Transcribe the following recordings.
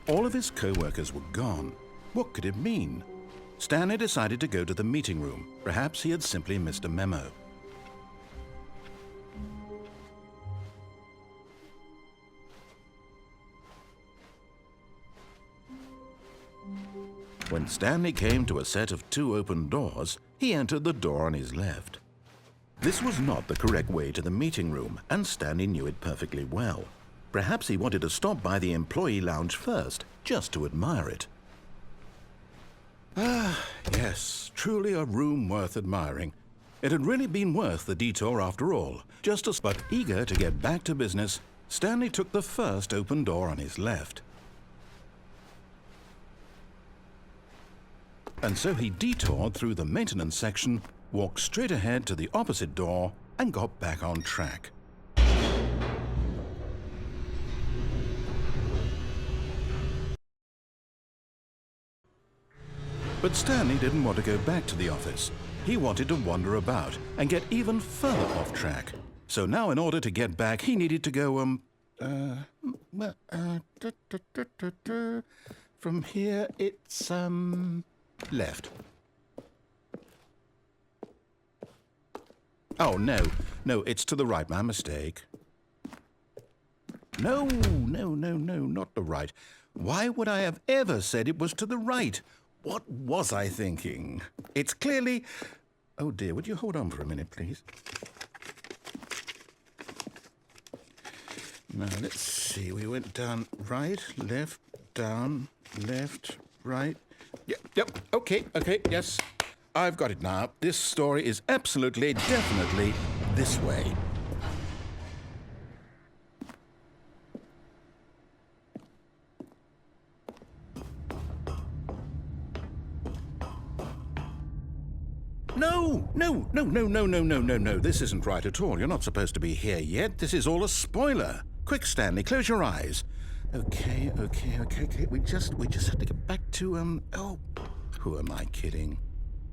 All of his co-workers were gone. What could it mean? Stanley decided to go to the meeting room. Perhaps he had simply missed a memo. When Stanley came to a set of 2 open doors, he entered the door on his left. This was not the correct way to the meeting room, and Stanley knew it perfectly well. Perhaps he wanted to stop by the employee lounge first, just to admire it. Ah, yes, truly a room worth admiring. It had really been worth the detour after all. But eager to get back to business, Stanley took the first open door on his left. And so he detoured through the maintenance section, walked straight ahead to the opposite door, and got back on track. But Stanley didn't want to go back to the office. He wanted to wander about and get even further off track. So now in order to get back, he needed to go, from here it's, left. Oh, no, it's to the right, my mistake. No, not the right. Why would I have ever said it was to the right? What was I thinking? It's clearly... Oh dear, would you hold on for a minute, please? Now, let's see, we went down right, left, down, left, right... Yep, okay, yes. I've got it now. This story is absolutely, definitely this way. No. This isn't right at all. You're not supposed to be here yet. This is all a spoiler. Quick, Stanley, close your eyes. Okay. We just have to get back to, oh, who am I kidding?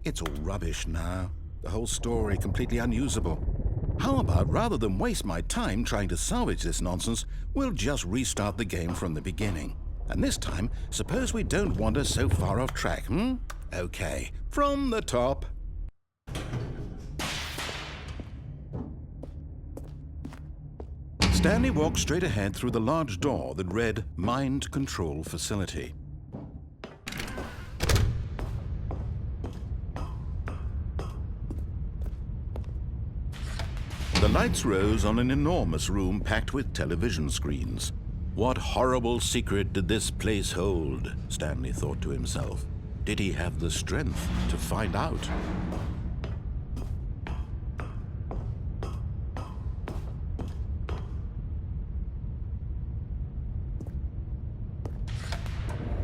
It's all rubbish now. The whole story completely unusable. How about, rather than waste my time trying to salvage this nonsense, we'll just restart the game from the beginning. And this time, suppose we don't wander so far off track, Okay, from the top. Stanley walked straight ahead through the large door that read Mind Control Facility. The lights rose on an enormous room packed with television screens. What horrible secret did this place hold? Stanley thought to himself. Did he have the strength to find out?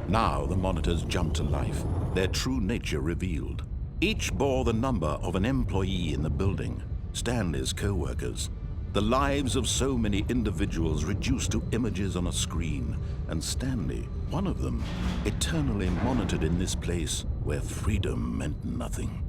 Now the monitors jumped to life, their true nature revealed. Each bore the number of an employee in the building, Stanley's co-workers. The lives of so many individuals reduced to images on a screen, and Stanley, one of them, eternally monitored in this place where freedom meant nothing.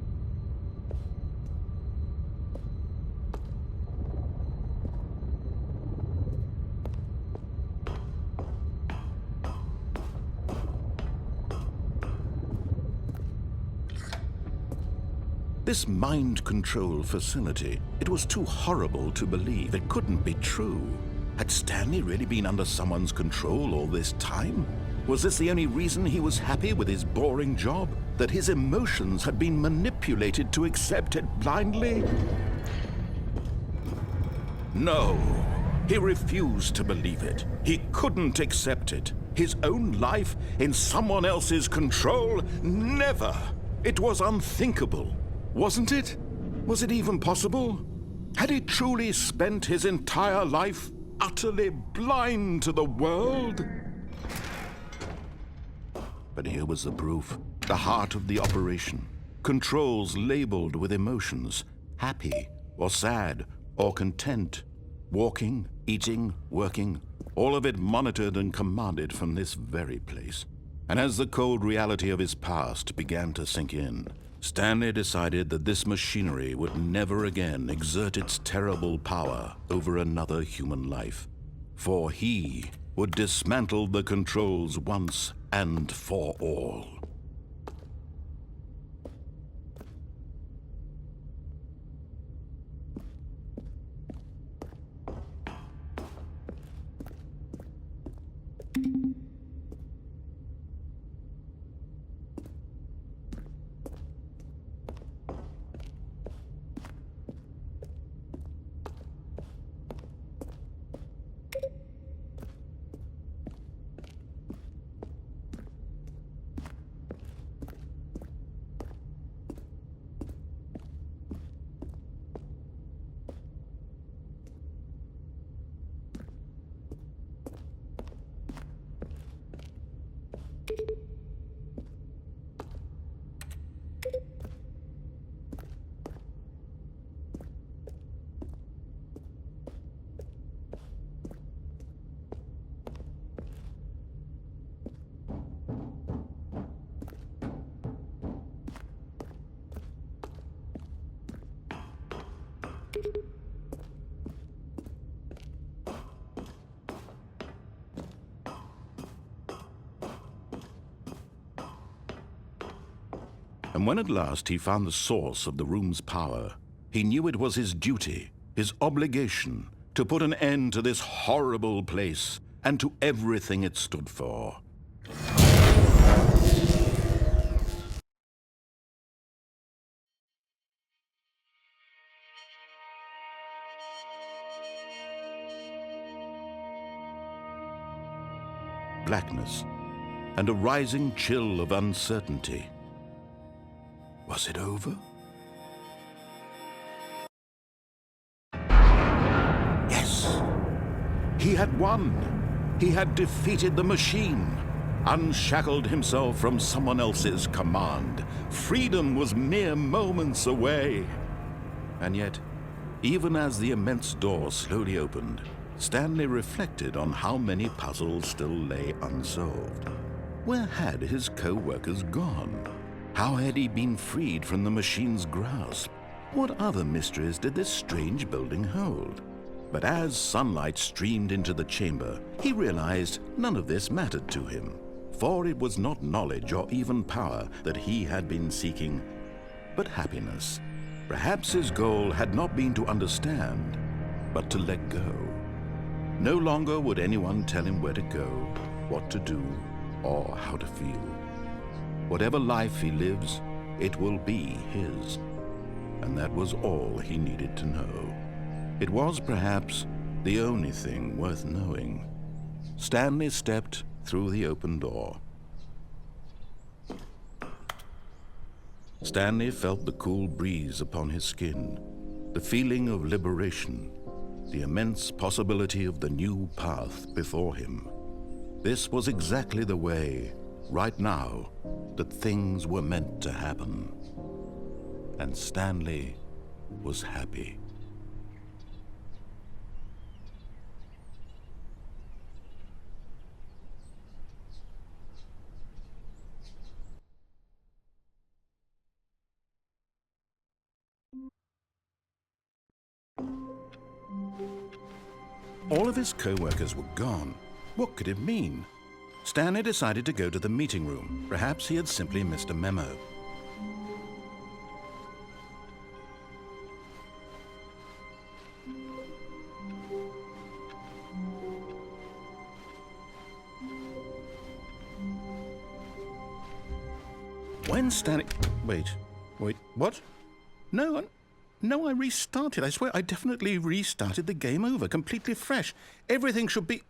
This mind control facility, it was too horrible to believe. It couldn't be true. Had Stanley really been under someone's control all this time? Was this the only reason he was happy with his boring job? That his emotions had been manipulated to accept it blindly? No, he refused to believe it. He couldn't accept it. His own life in someone else's control? Never! It was unthinkable. Wasn't it? Was it even possible? Had he truly spent his entire life utterly blind to the world? But here was the proof. The heart of the operation. Controls labeled with emotions. Happy, or sad, or content. Walking, eating, working. All of it monitored and commanded from this very place. And as the cold reality of his past began to sink in, Stanley decided that this machinery would never again exert its terrible power over another human life. For he would dismantle the controls once and for all. And when at last he found the source of the room's power, he knew it was his duty, his obligation, to put an end to this horrible place and to everything it stood for. Blackness and a rising chill of uncertainty. Was it over? Yes! He had won! He had defeated the machine, unshackled himself from someone else's command. Freedom was mere moments away. And yet, even as the immense door slowly opened, Stanley reflected on how many puzzles still lay unsolved. Where had his co-workers gone? How had he been freed from the machine's grasp? What other mysteries did this strange building hold? But as sunlight streamed into the chamber, he realized none of this mattered to him, for it was not knowledge or even power that he had been seeking, but happiness. Perhaps his goal had not been to understand, but to let go. No longer would anyone tell him where to go, what to do, or how to feel. Whatever life he lives, it will be his. And that was all he needed to know. It was perhaps the only thing worth knowing. Stanley stepped through the open door. Stanley felt the cool breeze upon his skin, the feeling of liberation, the immense possibility of the new path before him. This was exactly the way, right now, that things were meant to happen. And Stanley was happy. All of his co-workers were gone. What could it mean? Stanley decided to go to the meeting room. Perhaps he had simply missed a memo. When Stanley... Wait, what? No, I restarted. I swear, I definitely restarted the game over, completely fresh. Everything should be...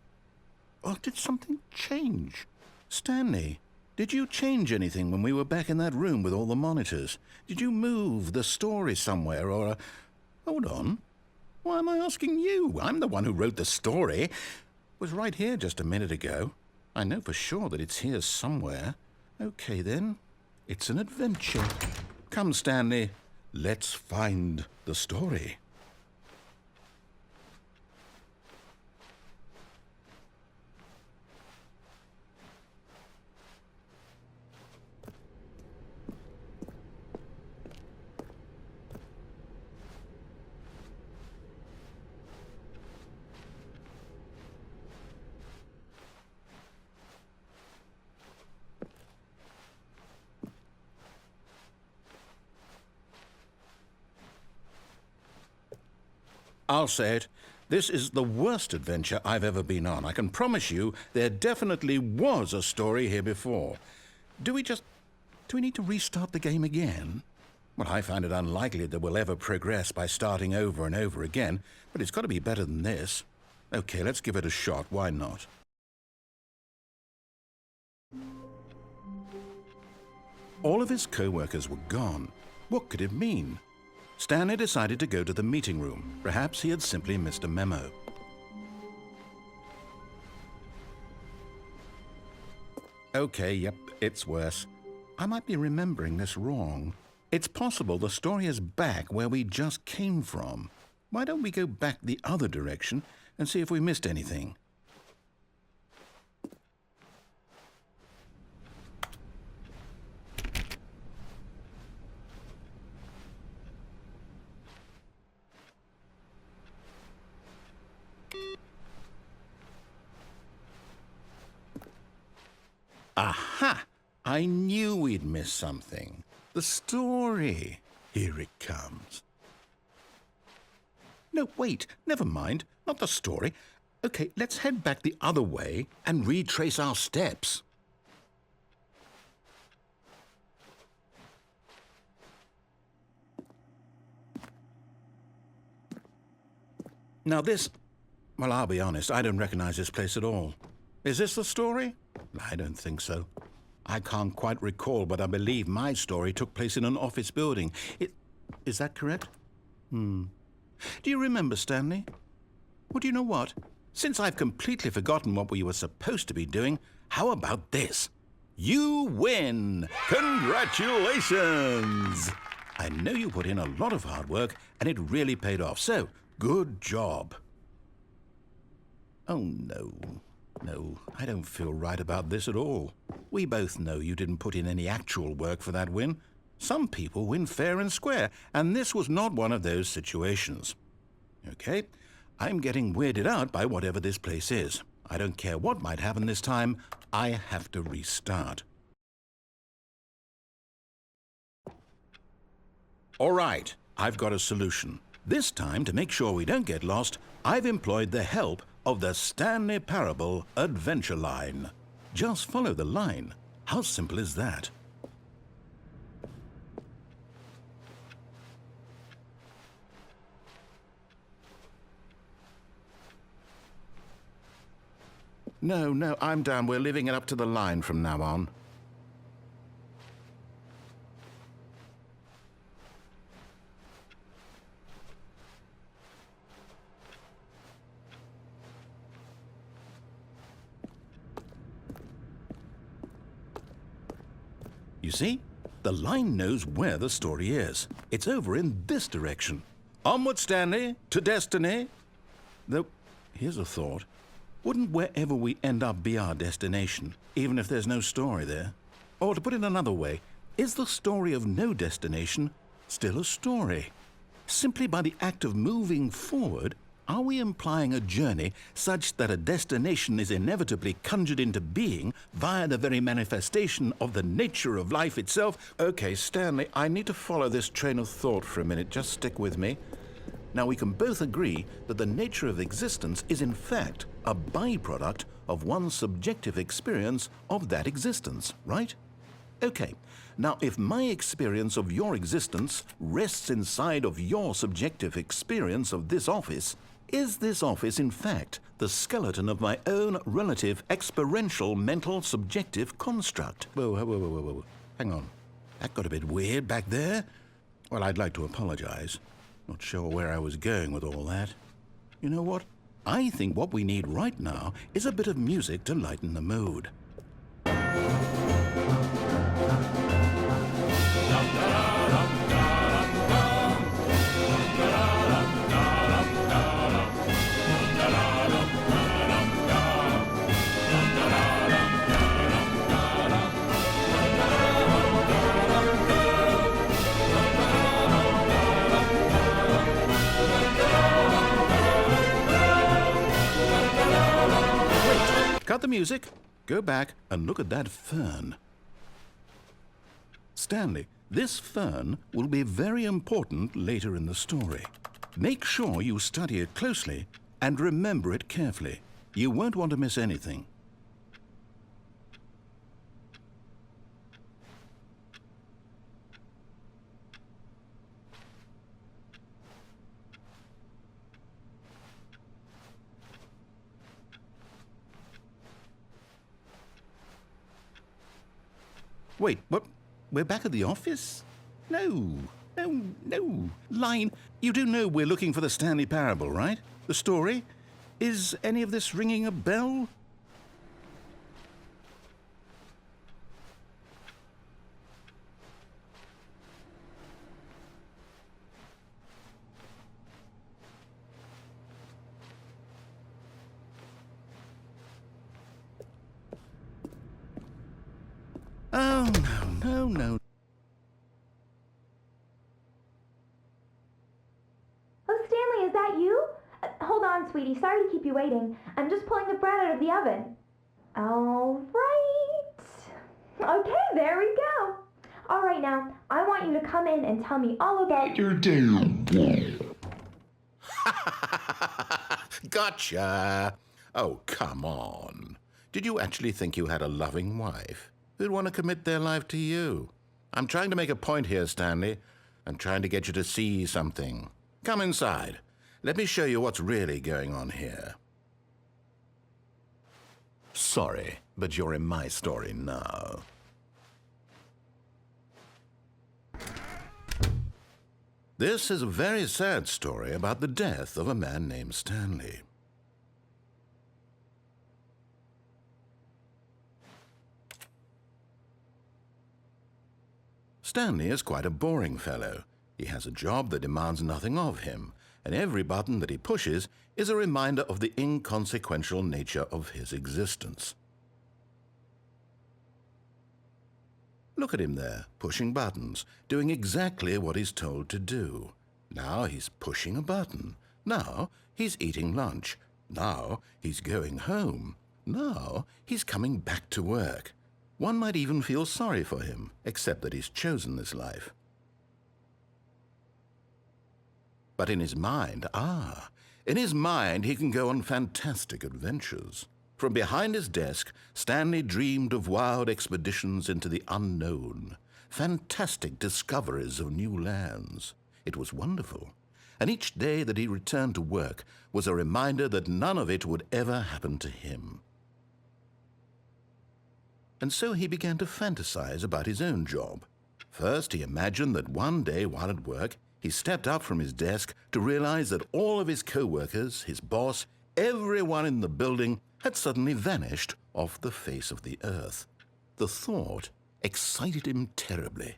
Oh, did something change? Stanley, did you change anything when we were back in that room with all the monitors? Did you move the story somewhere, or... Hold on. Why am I asking you? I'm the one who wrote the story. It was right here just a minute ago. I know for sure that it's here somewhere. Okay, then. It's an adventure. Come, Stanley. Let's find the story. I'll say it. This is the worst adventure I've ever been on. I can promise you there definitely was a story here before. Do we need to restart the game again? Well, I find it unlikely that we'll ever progress by starting over and over again, but it's got to be better than this. Okay, let's give it a shot. Why not? All of his co-workers were gone. What could it mean? Stanley decided to go to the meeting room. Perhaps he had simply missed a memo. Okay, yep, it's worse. I might be remembering this wrong. It's possible the story is back where we just came from. Why don't we go back the other direction and see if we missed anything? Aha! I knew we'd miss something. The story. Here it comes. No, wait, never mind. Not the story. Okay, let's head back the other way and retrace our steps. Now this... Well, I'll be honest, I don't recognize this place at all. Is this the story? I don't think so. I can't quite recall, but I believe my story took place in an office building. Is that correct? Do you remember, Stanley? Well, do you know what? Since I've completely forgotten what we were supposed to be doing, how about this? You win! Congratulations! I know you put in a lot of hard work, and it really paid off, so good job. Oh, no. No, I don't feel right about this at all. We both know you didn't put in any actual work for that win. Some people win fair and square, and this was not one of those situations. Okay, I'm getting weirded out by whatever this place is. I don't care what might happen this time, I have to restart. All right, I've got a solution. This time, to make sure we don't get lost, I've employed the help of the Stanley Parable Adventure Line. Just follow the line. How simple is that? No, I'm down. We're leaving it up to the line from now on. You see? The line knows where the story is. It's over in this direction. Onward, Stanley, to destiny. Though, here's a thought. Wouldn't wherever we end up be our destination, even if there's no story there? Or to put it another way, is the story of no destination still a story? Simply by the act of moving forward, are we implying a journey such that a destination is inevitably conjured into being via the very manifestation of the nature of life itself? Okay, Stanley, I need to follow this train of thought for a minute. Just stick with me. Now, we can both agree that the nature of existence is in fact a byproduct of one's subjective experience of that existence, right? Okay, now if my experience of your existence rests inside of your subjective experience of this office, is this office in fact the skeleton of my own relative experiential mental subjective construct? Whoa. Hang on. That got a bit weird back there. Well, I'd like to apologize. Not sure where I was going with all that. You know what? I think what we need right now is a bit of music to lighten the mood. Cut the music, go back and look at that fern. Stanley, this fern will be very important later in the story. Make sure you study it closely and remember it carefully. You won't want to miss anything. Wait, what? We're back at the office? No. Line, you do know we're looking for the Stanley Parable, right? The story? Is any of this ringing a bell? Oh, no. Oh, Stanley, is that you? Hold on, sweetie. Sorry to keep you waiting. I'm just pulling the bread out of the oven. All right. Okay, there we go. All right, now, I want you to come in and tell me all about your day. Gotcha. Oh, come on. Did you actually think you had a loving wife who'd want to commit their life to you? I'm trying to make a point here, Stanley. I'm trying to get you to see something. Come inside. Let me show you what's really going on here. Sorry, but you're in my story now. This is a very sad story about the death of a man named Stanley. Stanley is quite a boring fellow. He has a job that demands nothing of him, and every button that he pushes is a reminder of the inconsequential nature of his existence. Look at him there, pushing buttons, doing exactly what he's told to do. Now he's pushing a button. Now he's eating lunch. Now he's going home. Now he's coming back to work. One might even feel sorry for him, except that he's chosen this life. But in his mind, he can go on fantastic adventures. From behind his desk, Stanley dreamed of wild expeditions into the unknown, fantastic discoveries of new lands. It was wonderful, and each day that he returned to work was a reminder that none of it would ever happen to him. And so he began to fantasize about his own job. First, he imagined that one day while at work, he stepped up from his desk to realize that all of his co-workers, his boss, everyone in the building had suddenly vanished off the face of the earth. The thought excited him terribly.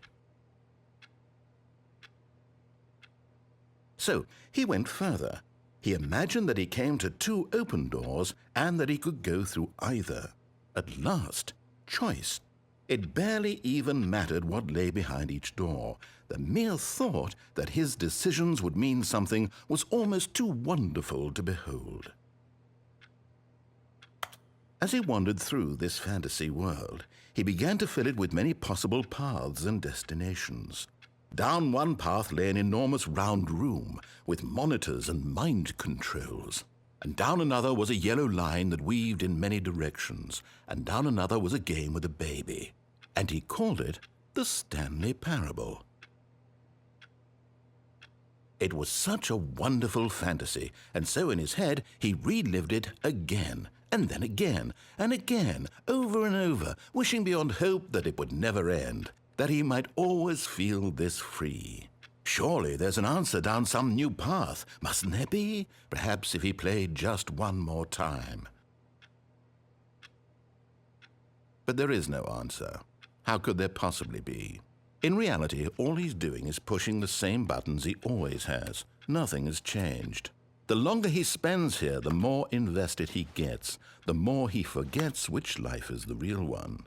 So he went further. He imagined that he came to two open doors and that he could go through either. At last, choice. It barely even mattered what lay behind each door. The mere thought that his decisions would mean something was almost too wonderful to behold. As he wandered through this fantasy world, he began to fill it with many possible paths and destinations. Down one path lay an enormous round room with monitors and mind controls. And down another was a yellow line that weaved in many directions, and down another was a game with a baby. And he called it the Stanley Parable. It was such a wonderful fantasy, and so in his head he relived it again, and then again, and again, over and over, wishing beyond hope that it would never end, that he might always feel this free. Surely there's an answer down some new path, mustn't there be? Perhaps if he played just one more time. But there is no answer. How could there possibly be? In reality, all he's doing is pushing the same buttons he always has. Nothing has changed. The longer he spends here, the more invested he gets, the more he forgets which life is the real one.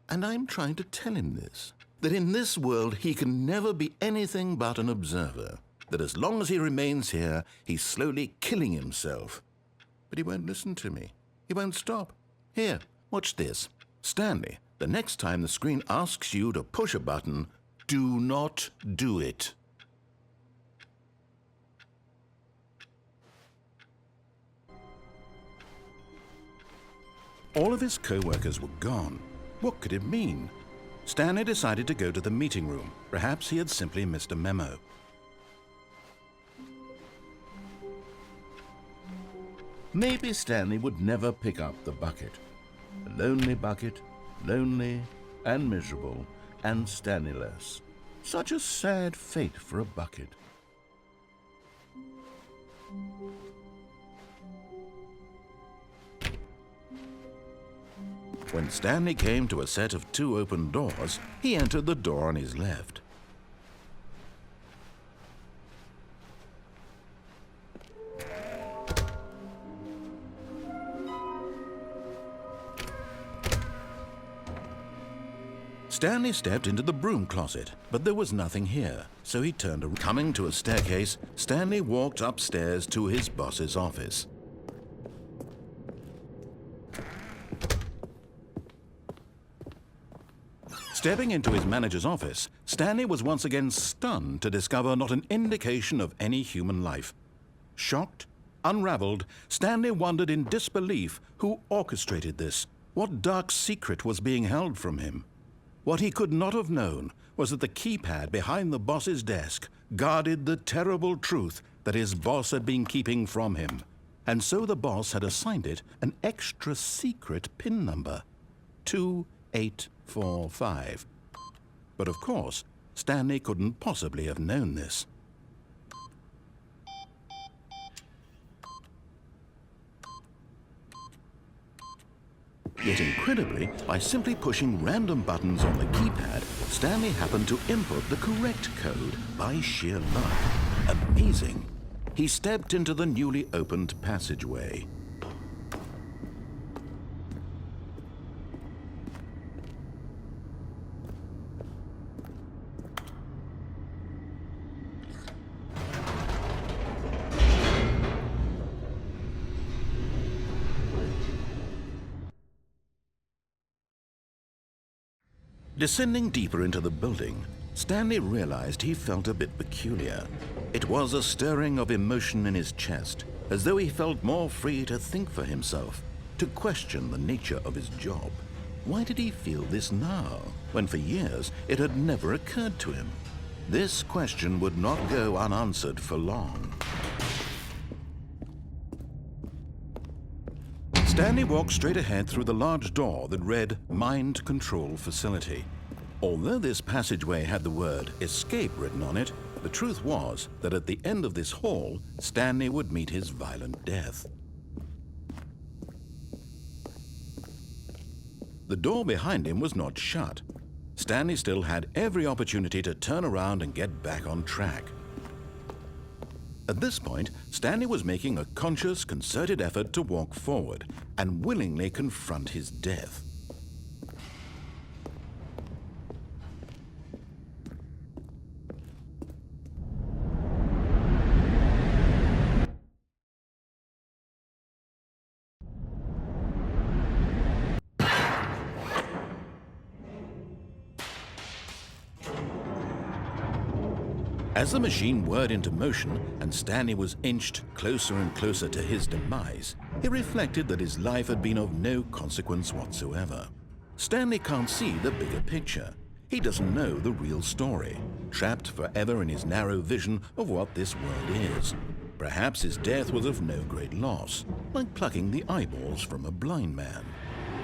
And I'm trying to tell him this, that in this world he can never be anything but an observer, that as long as he remains here, he's slowly killing himself. But he won't listen to me. He won't stop. Here, watch this. Stanley, the next time the screen asks you to push a button, do not do it. All of his co-workers were gone. What could it mean? Stanley decided to go to the meeting room. Perhaps he had simply missed a memo. Maybe Stanley would never pick up the bucket. A lonely bucket, lonely and miserable and Stanley-less. Such a sad fate for a bucket. When Stanley came to a set of 2 open doors, he entered the door on his left. Stanley stepped into the broom closet, but there was nothing here, so he turned around. Coming to a staircase, Stanley walked upstairs to his boss's office. Stepping into his manager's office, Stanley was once again stunned to discover not an indication of any human life. Shocked, unraveled, Stanley wondered in disbelief who orchestrated this. What dark secret was being held from him? What he could not have known was that the keypad behind the boss's desk guarded the terrible truth that his boss had been keeping from him. And so the boss had assigned it an extra secret PIN number, 2845. But of course, Stanley couldn't possibly have known this. Yet incredibly, by simply pushing random buttons on the keypad, Stanley happened to input the correct code by sheer luck. Amazing. He stepped into the newly opened passageway. Descending deeper into the building, Stanley realized he felt a bit peculiar. It was a stirring of emotion in his chest, as though he felt more free to think for himself, to question the nature of his job. Why did he feel this now, when for years it had never occurred to him? This question would not go unanswered for long. Stanley walked straight ahead through the large door that read Mind Control Facility. Although this passageway had the word escape written on it, the truth was that at the end of this hall, Stanley would meet his violent death. The door behind him was not shut. Stanley still had every opportunity to turn around and get back on track. At this point, Stanley was making a conscious, concerted effort to walk forward and willingly confront his death. As the machine whirred into motion and Stanley was inched closer and closer to his demise, he reflected that his life had been of no consequence whatsoever. Stanley can't see the bigger picture. He doesn't know the real story, trapped forever in his narrow vision of what this world is. Perhaps his death was of no great loss, like plucking the eyeballs from a blind man.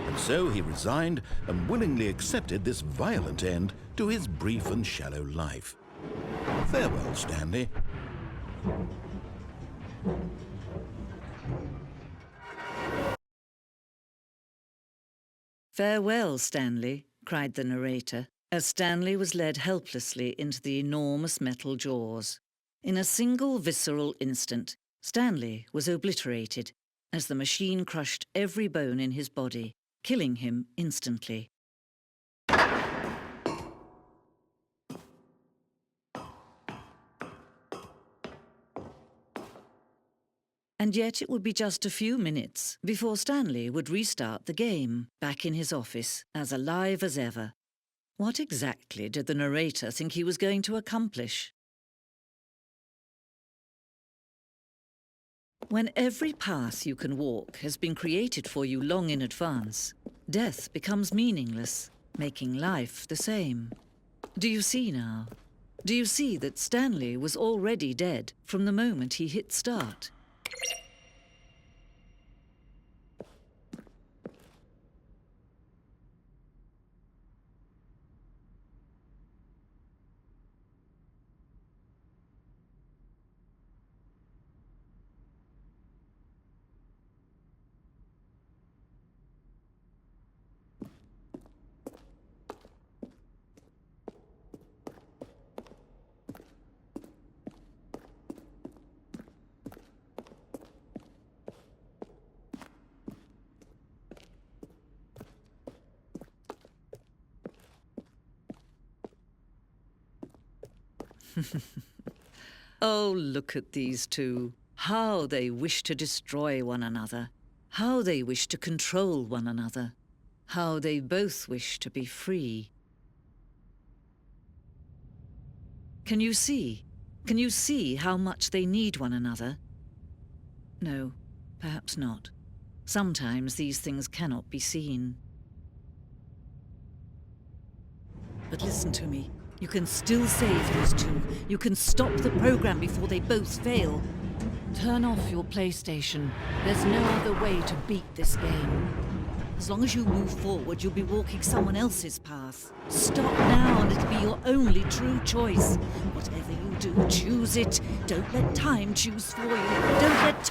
And so he resigned and willingly accepted this violent end to his brief and shallow life. Farewell, Stanley. Farewell, Stanley, cried the narrator, as Stanley was led helplessly into the enormous metal jaws. In a single visceral instant, Stanley was obliterated as the machine crushed every bone in his body, killing him instantly. And yet it would be just a few minutes before Stanley would restart the game, back in his office, as alive as ever. What exactly did the narrator think he was going to accomplish? When every path you can walk has been created for you long in advance, death becomes meaningless, making life the same. Do you see now? Do you see that Stanley was already dead from the moment he hit start? Oh, look at these two. How they wish to destroy one another. How they wish to control one another. How they both wish to be free. Can you see? Can you see how much they need one another? No, perhaps not. Sometimes these things cannot be seen. But listen to me. You can still save those two. You can stop the program before they both fail. Turn off your PlayStation. There's no other way to beat this game. As long as you move forward, you'll be walking someone else's path. Stop now and it'll be your only true choice. Whatever you do, choose it. Don't let time choose for you. Don't let...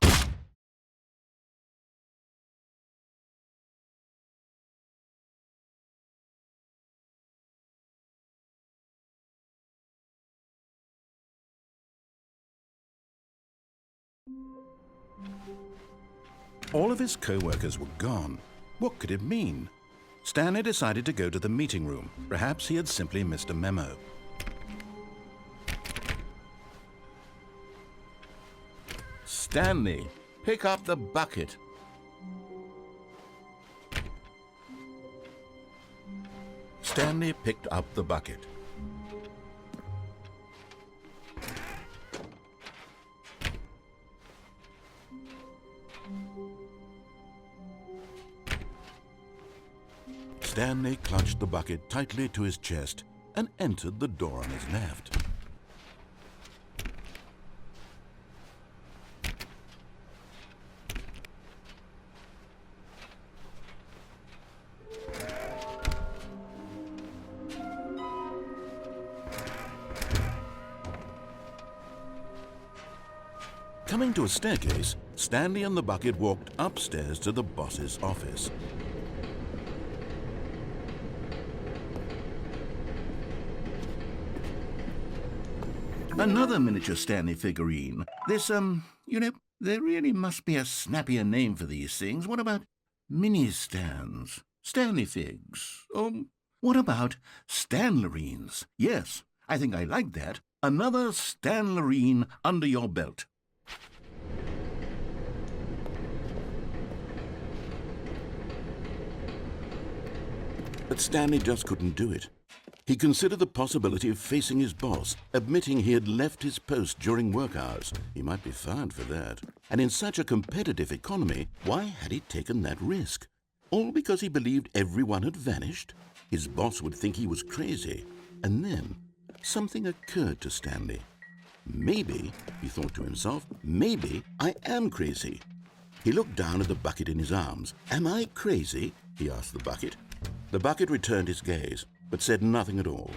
All of his co-workers were gone. What could it mean? Stanley decided to go to the meeting room. Perhaps he had simply missed a memo. Stanley, pick up the bucket. Stanley picked up the bucket. Stanley clutched the bucket tightly to his chest and entered the door on his left. Coming to a staircase, Stanley and the bucket walked upstairs to the boss's office. Another miniature Stanley figurine. This, there really must be a snappier name for these things. What about mini-stands? Stanley figs? What about Stanlerines? Yes, I think I like that. Another Stanlerine under your belt. But Stanley just couldn't do it. He considered the possibility of facing his boss, admitting he had left his post during work hours. He might be fired for that. And in such a competitive economy, why had he taken that risk? All because he believed everyone had vanished? His boss would think he was crazy. And then something occurred to Stanley. Maybe, he thought to himself, maybe I am crazy. He looked down at the bucket in his arms. Am I crazy? He asked the bucket. The bucket returned his gaze, but said nothing at all.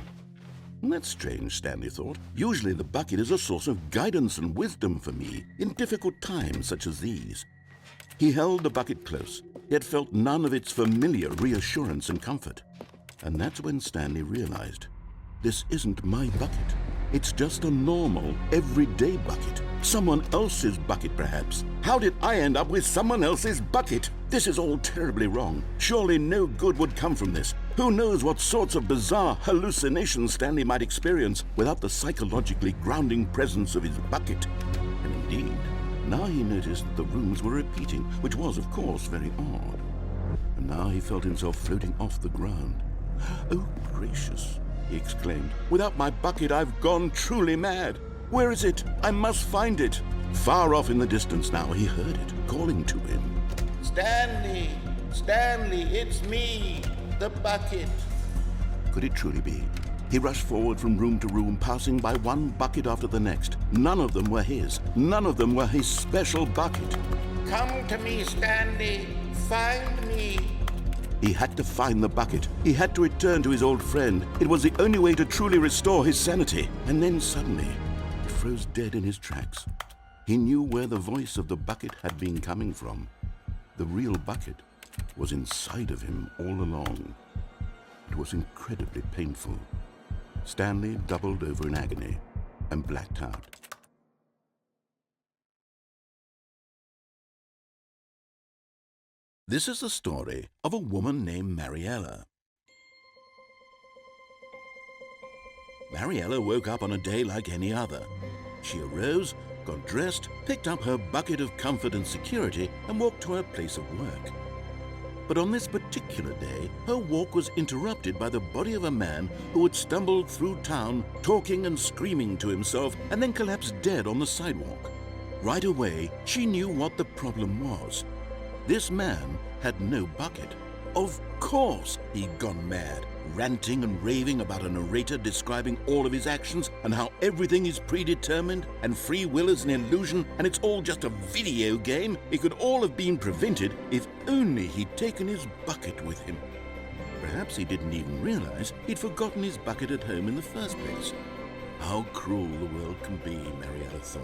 That's strange, Stanley thought. Usually the bucket is a source of guidance and wisdom for me in difficult times such as these. He held the bucket close, yet felt none of its familiar reassurance and comfort. And that's when Stanley realized, this isn't my bucket. It's just a normal, everyday bucket. Someone else's bucket, perhaps. How did I end up with someone else's bucket? This is all terribly wrong. Surely no good would come from this. Who knows what sorts of bizarre hallucinations Stanley might experience without the psychologically grounding presence of his bucket. And indeed, now he noticed that the rooms were repeating, which was, of course, very odd. And now he felt himself floating off the ground. Oh, gracious, he exclaimed. Without my bucket, I've gone truly mad. Where is it? I must find it. Far off in the distance now, he heard it, calling to him. Stanley! Stanley, it's me! The bucket! Could it truly be? He rushed forward from room to room, passing by one bucket after the next. None of them were his. None of them were his special bucket. Come to me, Stanley. Find me. He had to find the bucket. He had to return to his old friend. It was the only way to truly restore his sanity. And then suddenly, he froze dead in his tracks. He knew where the voice of the bucket had been coming from. The real bucket was inside of him all along. It was incredibly painful. Stanley doubled over in agony and blacked out. This is the story of a woman named Mariella. Mariella woke up on a day like any other. She arose, got dressed, picked up her bucket of comfort and security, and walked to her place of work. But on this particular day, her walk was interrupted by the body of a man who had stumbled through town, talking and screaming to himself, and then collapsed dead on the sidewalk. Right away, she knew what the problem was. This man had no bucket. Of course he'd gone mad, ranting and raving about a narrator describing all of his actions and how everything is predetermined and free will is an illusion and it's all just a video game. It could all have been prevented if only he'd taken his bucket with him. Perhaps he didn't even realize he'd forgotten his bucket at home in the first place. How cruel the world can be, Mariella thought,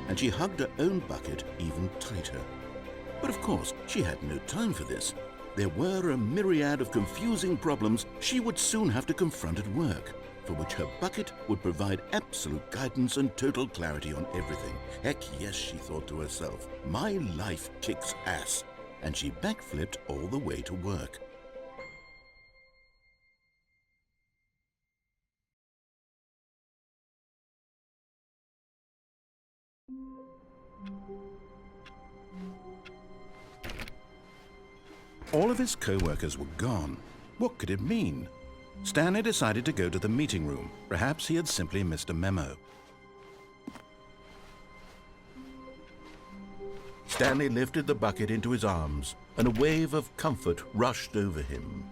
and she hugged her own bucket even tighter. But of course, she had no time for this. There were a myriad of confusing problems she would soon have to confront at work, for which her bucket would provide absolute guidance and total clarity on everything. Heck yes, she thought to herself, my life kicks ass. And she backflipped all the way to work. All of his co-workers were gone. What could it mean? Stanley decided to go to the meeting room. Perhaps he had simply missed a memo. Stanley lifted the bucket into his arms, and a wave of comfort rushed over him.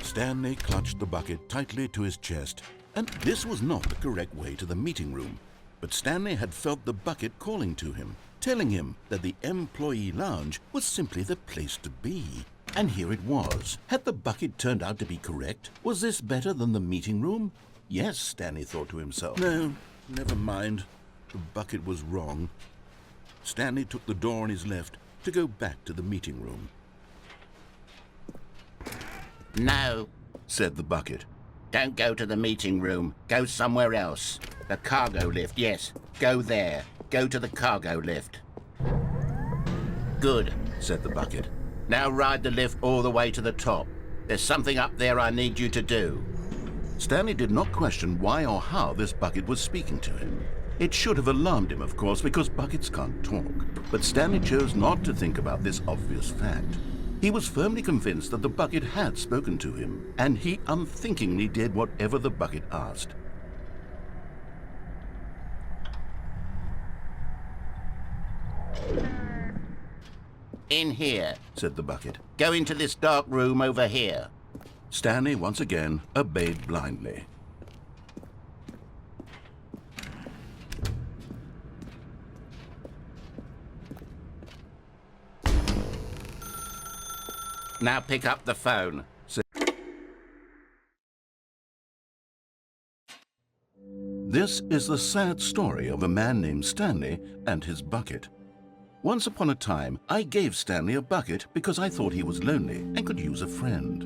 Stanley clutched the bucket tightly to his chest. And this was not the correct way to the meeting room. But Stanley had felt the bucket calling to him, telling him that the employee lounge was simply the place to be. And here it was. Had the bucket turned out to be correct? Was this better than the meeting room? Yes, Stanley thought to himself. No, never mind. The bucket was wrong. Stanley took the door on his left to go back to the meeting room. No, Said the bucket. don't go to the meeting room. Go somewhere else. The cargo lift, yes. Go there. Go to the cargo lift. Good, Said the bucket. now ride the lift all the way to the top. There's something up there I need you to do. Stanley did not question why or how this bucket was speaking to him. It should have alarmed him, of course, because buckets can't talk. But Stanley chose not to think about this obvious fact. He was firmly convinced that the bucket had spoken to him, and he unthinkingly did whatever the bucket asked. In here. Said the bucket. Go into this dark room over here. Stanley once again obeyed blindly. Now pick up the phone. This is the sad story of a man named Stanley and his bucket. Once upon a time, I gave Stanley a bucket because I thought he was lonely and could use a friend.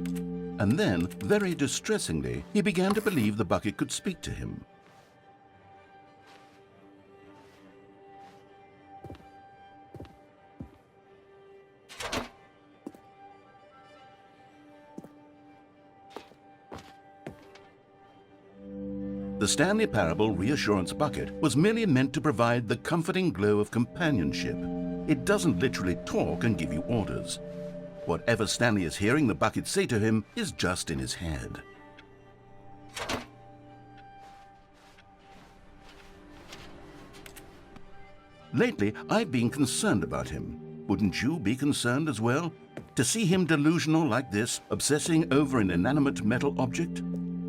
And then, very distressingly, he began to believe the bucket could speak to him. The Stanley Parable Reassurance Bucket was merely meant to provide the comforting glow of companionship. It doesn't literally talk and give you orders. Whatever Stanley is hearing the bucket say to him is just in his head. Lately, I've been concerned about him. Wouldn't you be concerned as well? To see him delusional like this, obsessing over an inanimate metal object?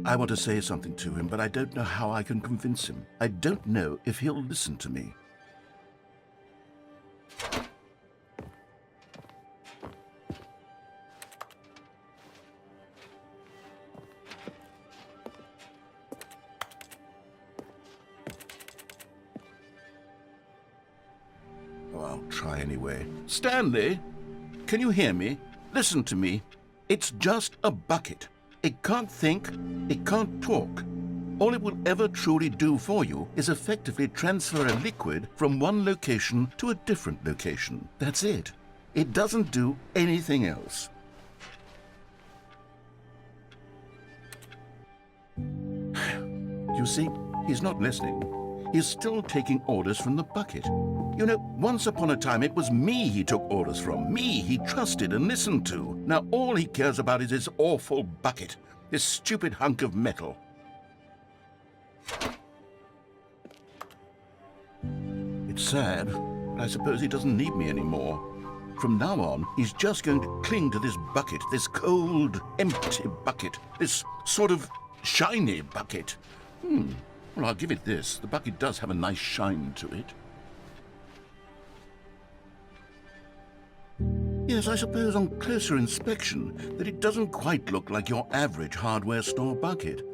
I want to say something to him, but I don't know how I can convince him. I don't know if he'll listen to me. Oh, I'll try anyway. Stanley, can you hear me? Listen to me. It's just a bucket. It can't think, it can't talk. All it will ever truly do for you is effectively transfer a liquid from one location to a different location. That's it. It doesn't do anything else. You see, he's not listening. He's still taking orders from the bucket. You know, once upon a time it was me he took orders from. Me he trusted and listened to. Now all he cares about is his awful bucket. This stupid hunk of metal. It's sad, but I suppose he doesn't need me anymore. From now on, he's just going to cling to this bucket, this cold, empty bucket, this sort of shiny bucket. Well, I'll give it this. The bucket does have a nice shine to it. Yes, I suppose on closer inspection that it doesn't quite look like your average hardware store bucket.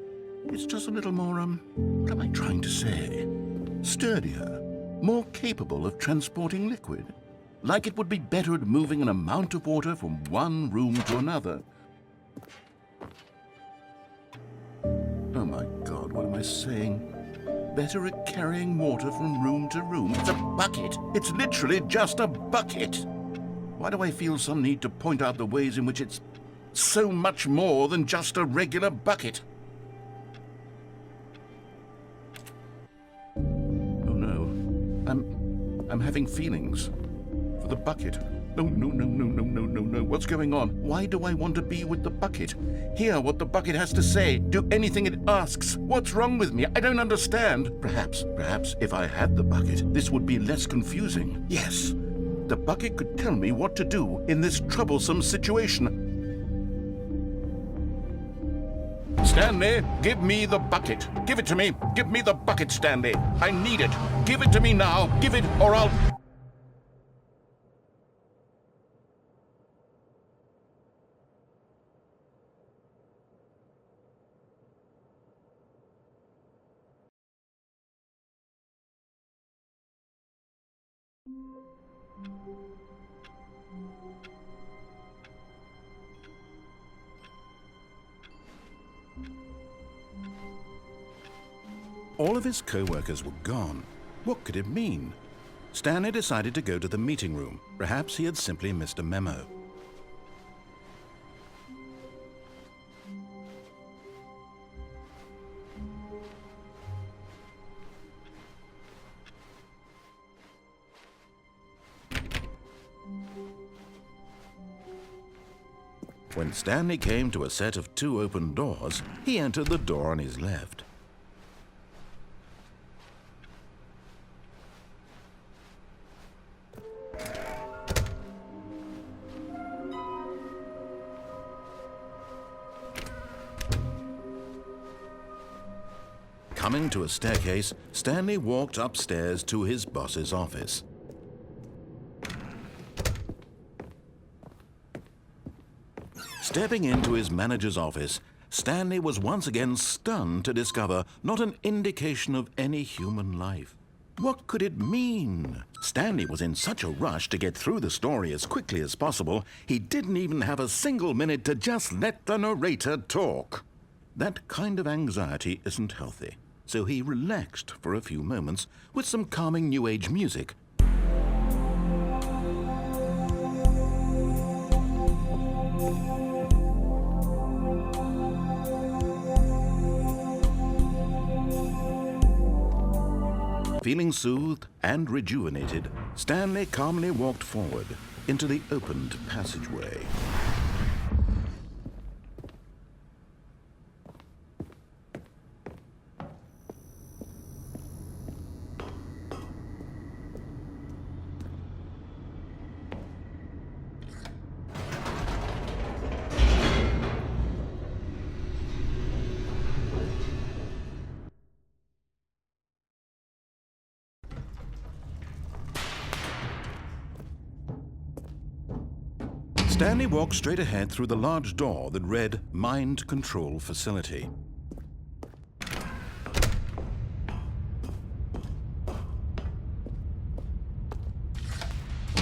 It's just a little more, what am I trying to say? Sturdier, more capable of transporting liquid. Like it would be better at moving an amount of water from one room to another. Oh my God, what am I saying? Better at carrying water from room to room. It's a bucket. It's literally just a bucket. Why do I feel some need to point out the ways in which it's so much more than just a regular bucket? Oh no, I'm having feelings for the bucket. No, no. What's going on? Why do I want to be with the bucket? Hear what the bucket has to say. Do anything it asks. What's wrong with me? I don't understand. Perhaps if I had the bucket, this would be less confusing. Yes, the bucket could tell me what to do in this troublesome situation. Stanley, give me the bucket. Give it to me. Give me the bucket, Stanley. I need it. Give it to me now. Give it or I'll... All of his co-workers were gone. What could it mean? Stanley decided to go to the meeting room. Perhaps he had simply missed a memo. When Stanley came to a set of 2 open doors, he entered the door on his left. Coming to a staircase, Stanley walked upstairs to his boss's office. Stepping into his manager's office, Stanley was once again stunned to discover not an indication of any human life. What could it mean? Stanley was in such a rush to get through the story as quickly as possible, he didn't even have a single minute to just let the narrator talk. That kind of anxiety isn't healthy, so he relaxed for a few moments with some calming New Age music. Feeling soothed and rejuvenated, Stanley calmly walked forward. into the opened passageway. Stanley walked straight ahead through the large door that read Mind Control Facility.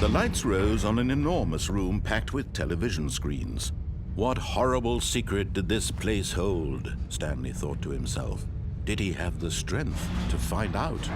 The lights rose on an enormous room packed with television screens. What horrible secret did this place hold? Stanley thought to himself. Did he have the strength to find out?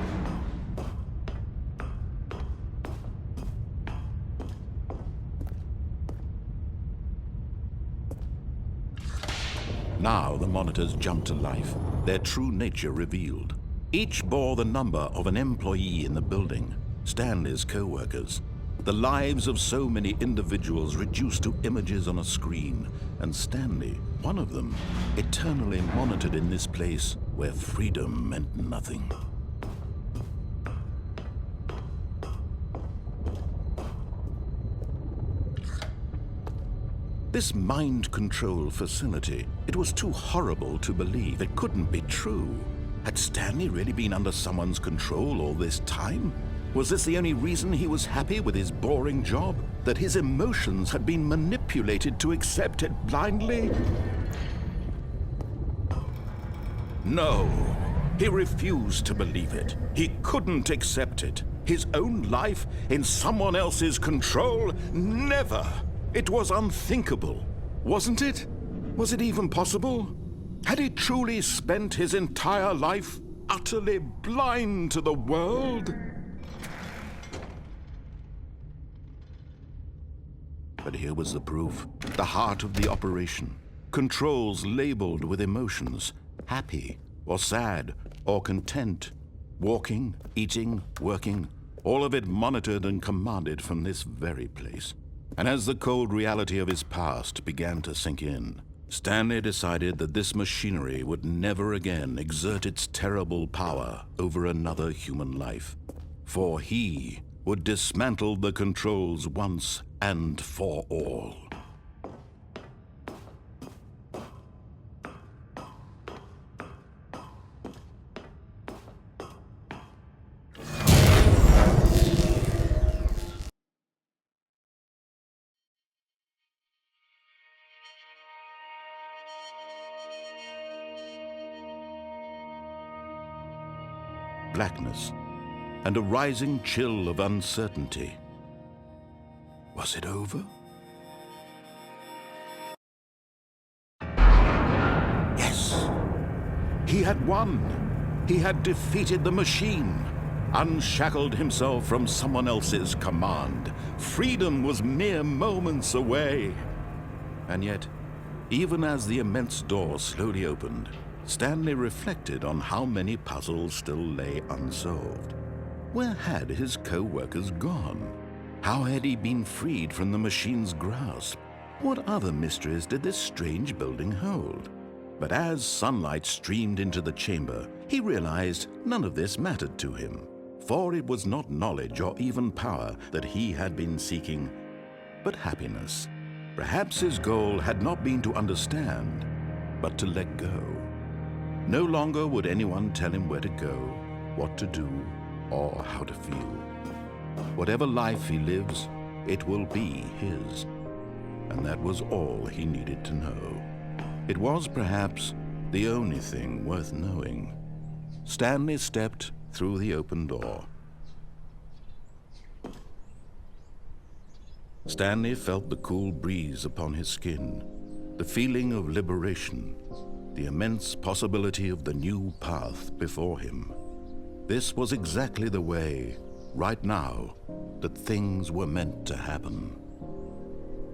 Now the monitors jumped to life, their true nature revealed. Each bore the number of an employee in the building, Stanley's co-workers. The lives of so many individuals reduced to images on a screen, and Stanley, one of them, eternally monitored in this place where freedom meant nothing. This mind control facility, it was too horrible to believe. It couldn't be true. Had Stanley really been under someone's control all this time? Was this the only reason he was happy with his boring job? That his emotions had been manipulated to accept it blindly? No, he refused to believe it. He couldn't accept it. His own life in someone else's control? Never! It was unthinkable, wasn't it? Was it even possible? Had he truly spent his entire life utterly blind to the world? But here was the proof, the heart of the operation. Controls labeled with emotions, happy or sad or content. Walking, eating, working, all of it monitored and commanded from this very place. And as the cold reality of his past began to sink in, Stanley decided that this machinery would never again exert its terrible power over another human life. For he would dismantle the controls once and for all. Blackness, and a rising chill of uncertainty. Was it over? Yes! He had won! He had defeated the machine, unshackled himself from someone else's command. Freedom was mere moments away. And yet, even as the immense door slowly opened, Stanley reflected on how many puzzles still lay unsolved. Where had his co-workers gone? How had he been freed from the machine's grasp? What other mysteries did this strange building hold? But as sunlight streamed into the chamber, he realized none of this mattered to him, for it was not knowledge or even power that he had been seeking, but happiness. Perhaps his goal had not been to understand, but to let go. No longer would anyone tell him where to go, what to do, or how to feel. Whatever life he lives, it will be his. And that was all he needed to know. It was perhaps the only thing worth knowing. Stanley stepped through the open door. Stanley felt the cool breeze upon his skin, the feeling of liberation, the immense possibility of the new path before him. This was exactly the way, right now, that things were meant to happen.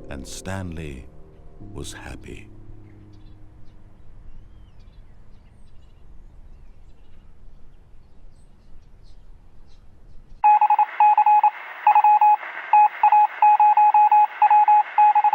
And Stanley was happy.